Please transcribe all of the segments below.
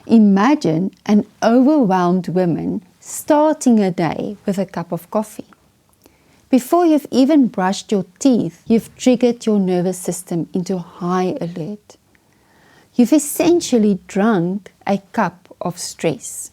Imagine an overwhelmed woman starting her day with a cup of coffee. Before you've even brushed your teeth, you've triggered your nervous system into high alert. You've essentially drunk a cup of stress.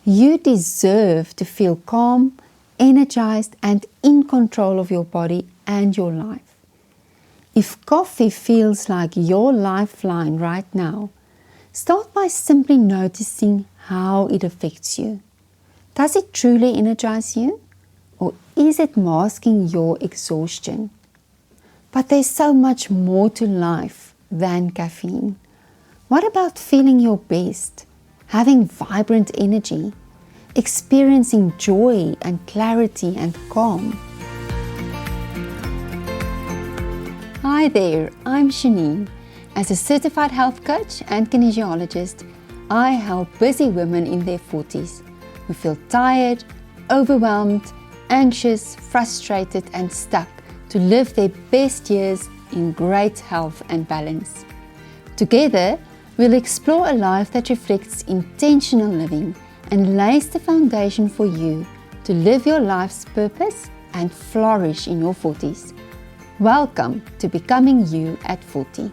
You deserve to feel calm, energized, and in control of your body and your life. If coffee feels like your lifeline right now, start by simply noticing how it affects you. Does it truly energize you? Or is it masking your exhaustion? But there's so much more to life than caffeine. What about feeling your best, having vibrant energy, experiencing joy and clarity and calm? Hi there, I'm Chaneen. As a certified health coach and kinesiologist, I help busy women in their 40s who feel tired, overwhelmed, anxious, frustrated, and stuck to live their best years in great health and balance. Together, we'll explore a life that reflects intentional living and lays the foundation for you to live your life's purpose and flourish in your 40s. Welcome to Becoming You at 40.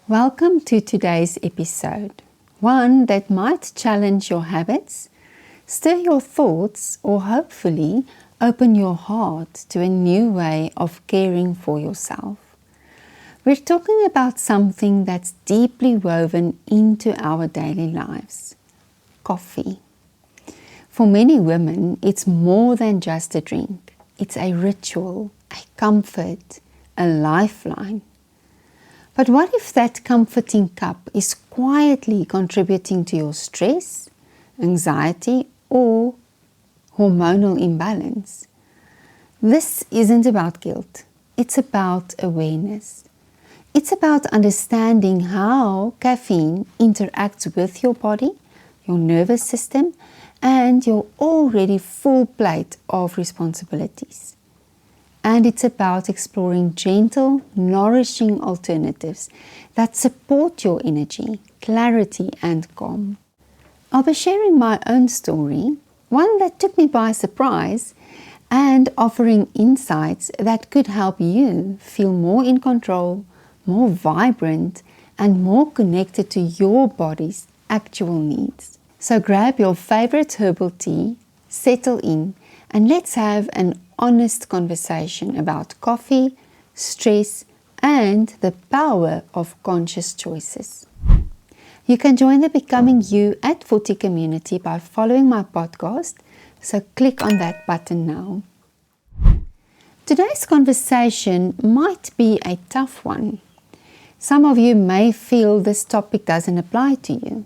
Welcome to today's episode, one that might challenge your habits, stir your thoughts, or hopefully open your heart to a new way of caring for yourself. We're talking about something that's deeply woven into our daily lives: coffee. For many women, it's more than just a drink. It's a ritual, a comfort, a lifeline. But what if that comforting cup is quietly contributing to your stress, anxiety, or hormonal imbalance? This isn't about guilt. It's about awareness. It's about understanding how caffeine interacts with your body, your nervous system, and your already full plate of responsibilities. And it's about exploring gentle, nourishing alternatives that support your energy, clarity, and calm. I'll be sharing my own story, one that took me by surprise, and offering insights that could help you feel more in control, more vibrant, and more connected to your body's actual needs. So grab your favorite herbal tea, settle in, and let's have an honest conversation about coffee, stress, and the power of conscious choices. You can join the Becoming You at 40 community by following my podcast, so click on that button now. Today's conversation might be a tough one. Some of you may feel this topic doesn't apply to you.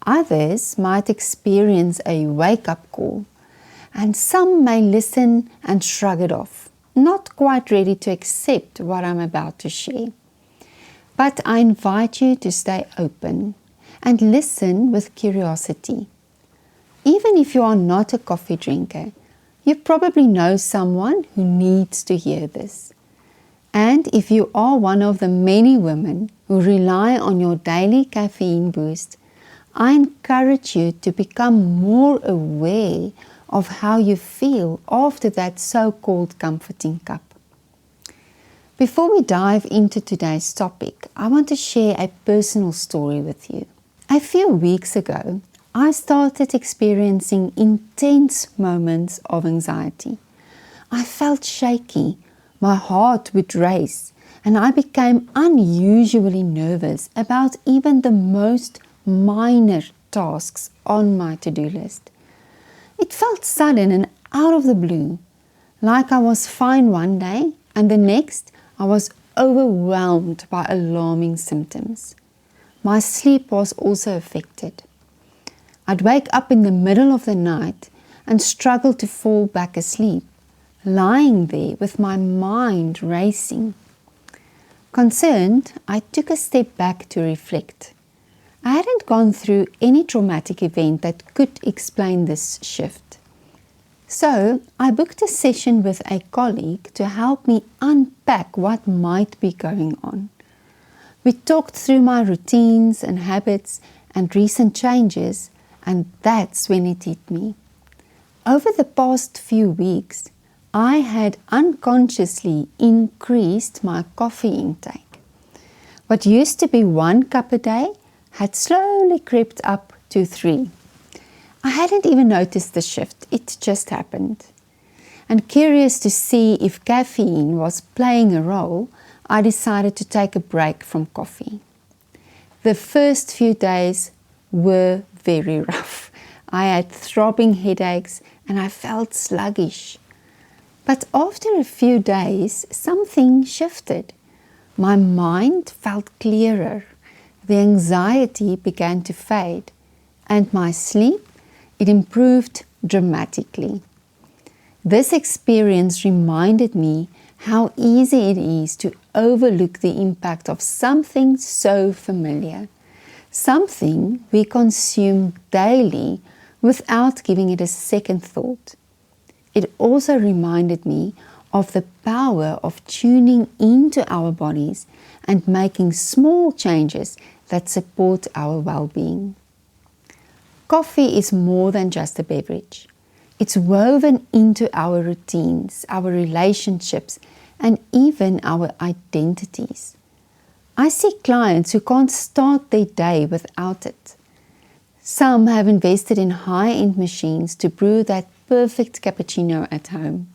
Others might experience a wake-up call, and some may listen and shrug it off, not quite ready to accept what I'm about to share. But I invite you to stay open and listen with curiosity. Even if you are not a coffee drinker, you probably know someone who needs to hear this. And if you are one of the many women who rely on your daily caffeine boost, I encourage you to become more aware of how you feel after that so-called comforting cup. Before we dive into today's topic, I want to share a personal story with you. A few weeks ago, I started experiencing intense moments of anxiety. I felt shaky, my heart would race, and I became unusually nervous about even the most minor tasks on my to-do list. It felt sudden and out of the blue, like I was fine one day and the next I was overwhelmed by alarming symptoms. My sleep was also affected. I'd wake up in the middle of the night and struggle to fall back asleep, lying there with my mind racing. Concerned, I took a step back to reflect. I hadn't gone through any traumatic event that could explain this shift. So I booked a session with a colleague to help me unpack what might be going on. We talked through my routines and habits and recent changes, and that's when it hit me. Over the past few weeks, I had unconsciously increased my coffee intake. What used to be 1 cup a day had slowly crept up to 3. I hadn't even noticed the shift, it just happened. And curious to see if caffeine was playing a role, I decided to take a break from coffee. The first few days were very rough. I had throbbing headaches and I felt sluggish. But after a few days, something shifted. My mind felt clearer. The anxiety began to fade, and my sleep, it improved dramatically. This experience reminded me how easy it is to overlook the impact of something so familiar, something we consume daily without giving it a second thought. It also reminded me of the power of tuning into our bodies and making small changes that support our well-being. Coffee is more than just a beverage. It's woven into our routines, our relationships, and even our identities. I see clients who can't start their day without it. Some have invested in high-end machines to brew that perfect cappuccino at home.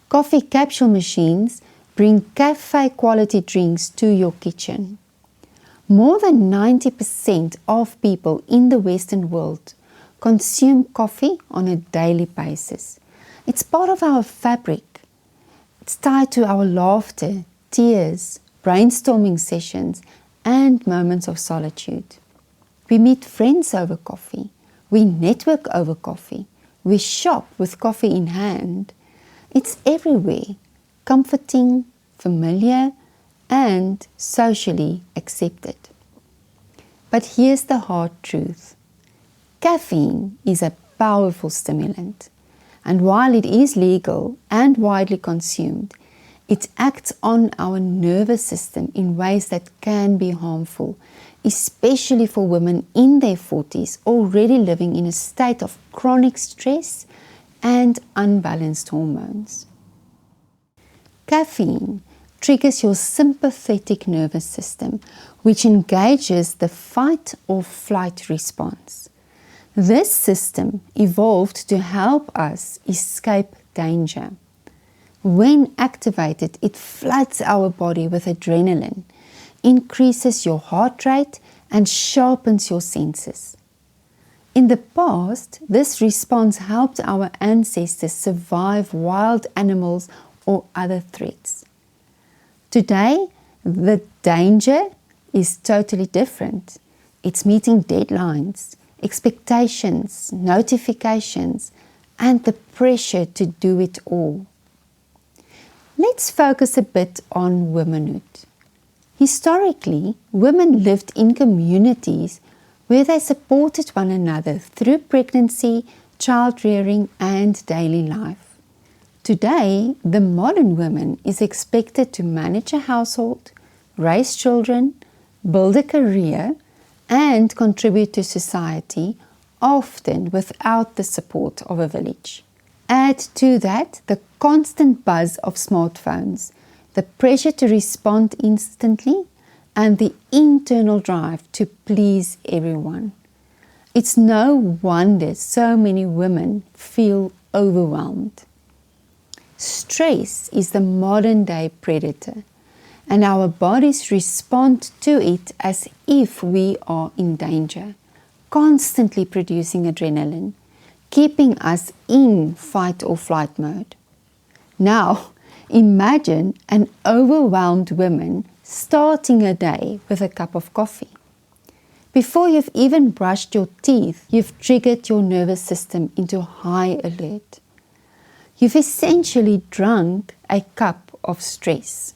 Coffee capsule machines bring cafe-quality drinks to your kitchen. More than 90% of people in the Western world consume coffee on a daily basis. It's part of our fabric. It's tied to our laughter, tears, brainstorming sessions, and moments of solitude. We meet friends over coffee. We network over coffee. We shop with coffee in hand. It's everywhere, comforting, familiar, and socially accepted. But here's the hard truth. Caffeine is a powerful stimulant, and while it is legal and widely consumed, it acts on our nervous system in ways that can be harmful, especially for women in their 40s already living in a state of chronic stress and unbalanced hormones. Caffeine triggers your sympathetic nervous system, which engages the fight or flight response. This system evolved to help us escape danger. When activated, it floods our body with adrenaline, increases your heart rate, and sharpens your senses. In the past, this response helped our ancestors survive wild animals or other threats. Today, the danger is totally different. It's meeting deadlines, expectations, notifications, and the pressure to do it all. Let's focus a bit on womanhood. Historically, women lived in communities where they supported one another through pregnancy, child-rearing, and daily life. Today, the modern woman is expected to manage a household, raise children, build a career, and contribute to society, often without the support of a village. Add to that the constant buzz of smartphones, the pressure to respond instantly, and the internal drive to please everyone. It's no wonder so many women feel overwhelmed. Stress is the modern-day predator, and our bodies respond to it as if we are in danger, constantly producing adrenaline, keeping us in fight or flight mode. Now, imagine an overwhelmed woman starting a day with a cup of coffee. Before you've even brushed your teeth, you've triggered your nervous system into high alert. You've essentially drunk a cup of stress.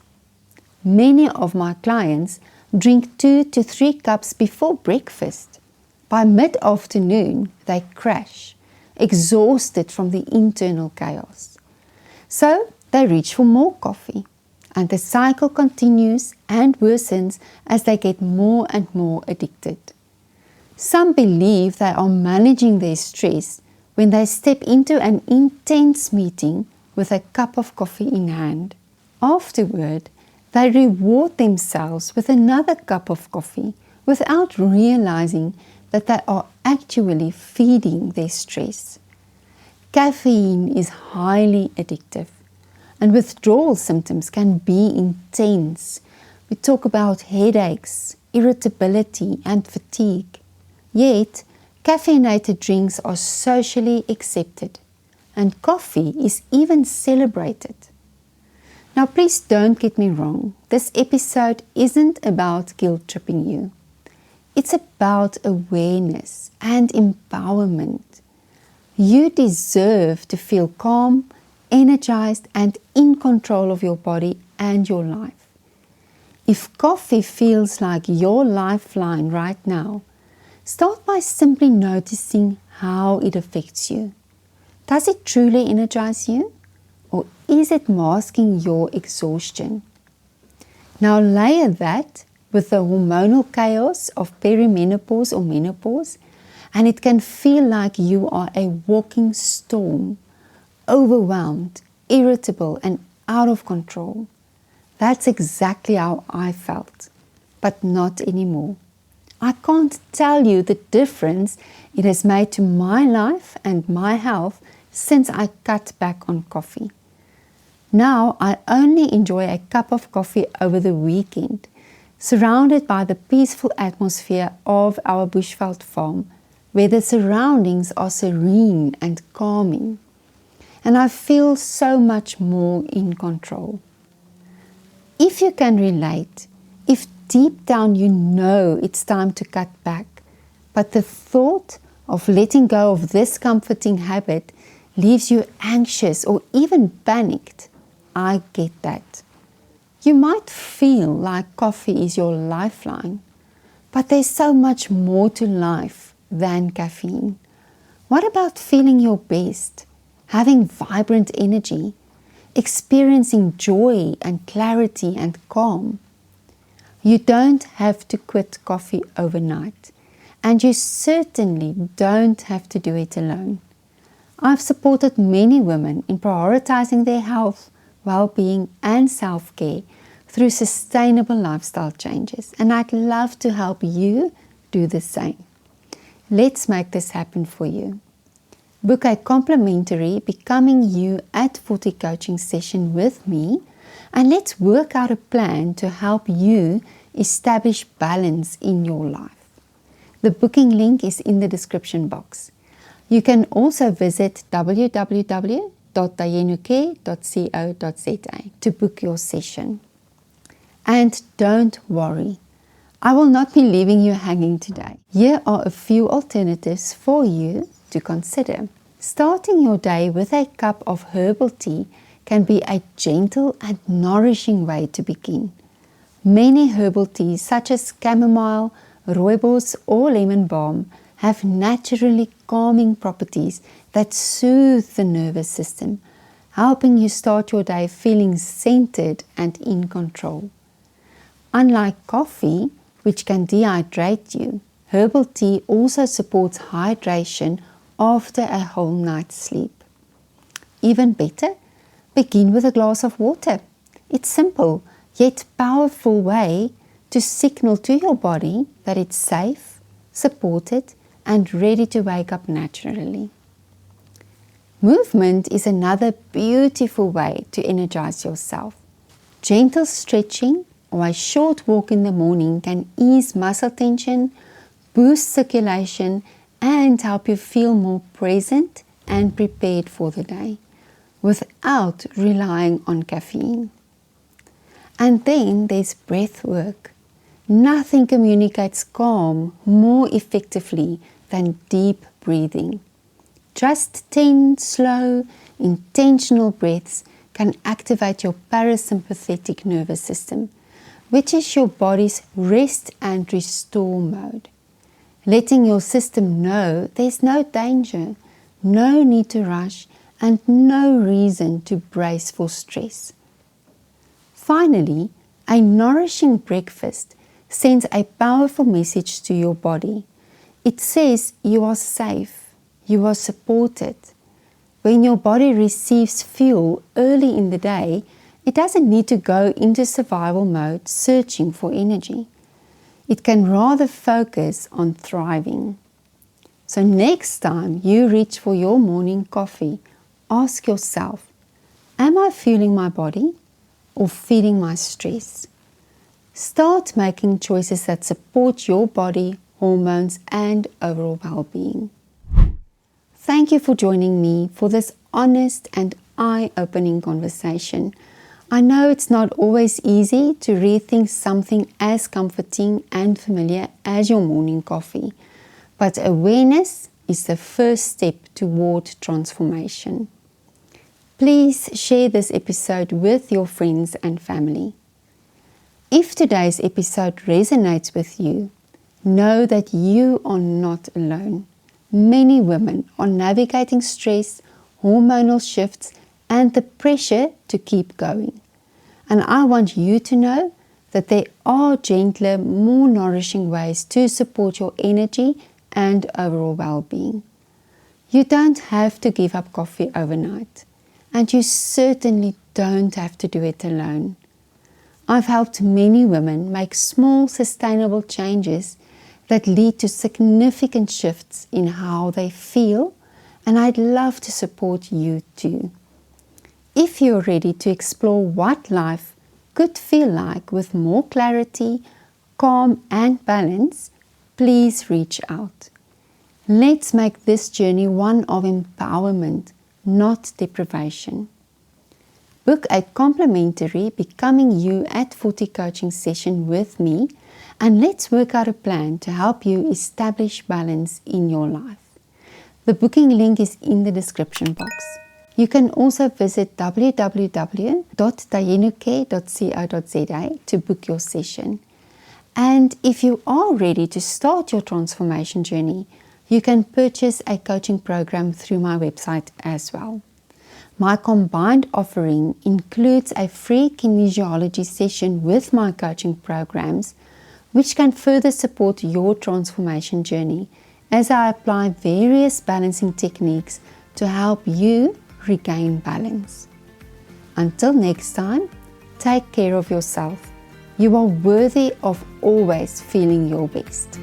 Many of my clients drink 2 to 3 cups before breakfast. By mid-afternoon, they crash, exhausted from the internal chaos. So they reach for more coffee, and the cycle continues and worsens as they get more and more addicted. Some believe they are managing their stress when they step into an intense meeting with a cup of coffee in hand. Afterward, they reward themselves with another cup of coffee without realizing that they are actually feeding their stress. Caffeine is highly addictive, and withdrawal symptoms can be intense. We talk about headaches, irritability, and fatigue. Yet, caffeinated drinks are socially accepted, and coffee is even celebrated. Now, please don't get me wrong. This episode isn't about guilt-tripping you. It's about awareness and empowerment. You deserve to feel calm, energized, and in control of your body and your life. If coffee feels like your lifeline right now, start by simply noticing how it affects you. Does it truly energize you? Or is it masking your exhaustion? Now layer that with the hormonal chaos of perimenopause or menopause, and it can feel like you are a walking storm, overwhelmed, irritable, and out of control. That's exactly how I felt, but not anymore. I can't tell you the difference it has made to my life and my health since I cut back on coffee. Now I only enjoy a cup of coffee over the weekend, surrounded by the peaceful atmosphere of our bushveld farm, where the surroundings are serene and calming, and I feel so much more in control. If you can relate, if deep down you know it's time to cut back, but the thought of letting go of this comforting habit leaves you anxious or even panicked, I get that. You might feel like coffee is your lifeline, but there's so much more to life than caffeine. What about feeling your best, having vibrant energy, experiencing joy and clarity and calm? You don't have to quit coffee overnight, and you certainly don't have to do it alone. I've supported many women in prioritizing their health, well-being, and self-care through sustainable lifestyle changes, and I'd love to help you do the same. Let's make this happen for you. Book a complimentary Becoming You at 40 coaching session with me, and let's work out a plan to help you establish balance in your life. The booking link is in the description box. You can also visit www.dayenucare.co.za to book your session. And don't worry, I will not be leaving you hanging today. Here are a few alternatives for you to consider. Starting your day with a cup of herbal tea can be a gentle and nourishing way to begin. Many herbal teas such as chamomile, rooibos or lemon balm have naturally calming properties that soothe the nervous system, helping you start your day feeling centered and in control. Unlike coffee, which can dehydrate you, herbal tea also supports hydration after a whole night's sleep. Even better, begin with a glass of water. It's simple yet powerful way to signal to your body that it's safe, supported, and ready to wake up naturally. Movement is another beautiful way to energize yourself. Gentle stretching or a short walk in the morning can ease muscle tension, boost circulation, and help you feel more present and prepared for the day without relying on caffeine. And then there's breath work. Nothing communicates calm more effectively than deep breathing. Just 10 slow, intentional breaths can activate your parasympathetic nervous system, which is your body's rest and restore mode, letting your system know there's no danger, no need to rush, and no reason to brace for stress. Finally, a nourishing breakfast sends a powerful message to your body. It says you are safe, you are supported. When your body receives fuel early in the day, it doesn't need to go into survival mode searching for energy. It can rather focus on thriving. So next time you reach for your morning coffee, ask yourself, am I fueling my body or feeding my stress? Start making choices that support your body, hormones, and overall well-being. Thank you for joining me for this honest and eye-opening conversation. I know it's not always easy to rethink something as comforting and familiar as your morning coffee, but awareness is the first step toward transformation. Please share this episode with your friends and family. If today's episode resonates with you, know that you are not alone. Many women are navigating stress, hormonal shifts, and the pressure to keep going. And I want you to know that there are gentler, more nourishing ways to support your energy and overall well-being. You don't have to give up coffee overnight, and you certainly don't have to do it alone. I've helped many women make small, sustainable changes that lead to significant shifts in how they feel, and I'd love to support you too. If you're ready to explore what life could feel like with more clarity, calm, and balance, please reach out. Let's make this journey one of empowerment, not deprivation. Book a complimentary Becoming You at 40 coaching session with me, and let's work out a plan to help you establish balance in your life. The booking link is in the description box. You can also visit www.dayenucare.co.za to book your session. And if you are ready to start your transformation journey, you can purchase a coaching program through my website as well. My combined offering includes a free kinesiology session with my coaching programs, which can further support your transformation journey as I apply various balancing techniques to help you regain balance. Until next time, take care of yourself. You are worthy of always feeling your best.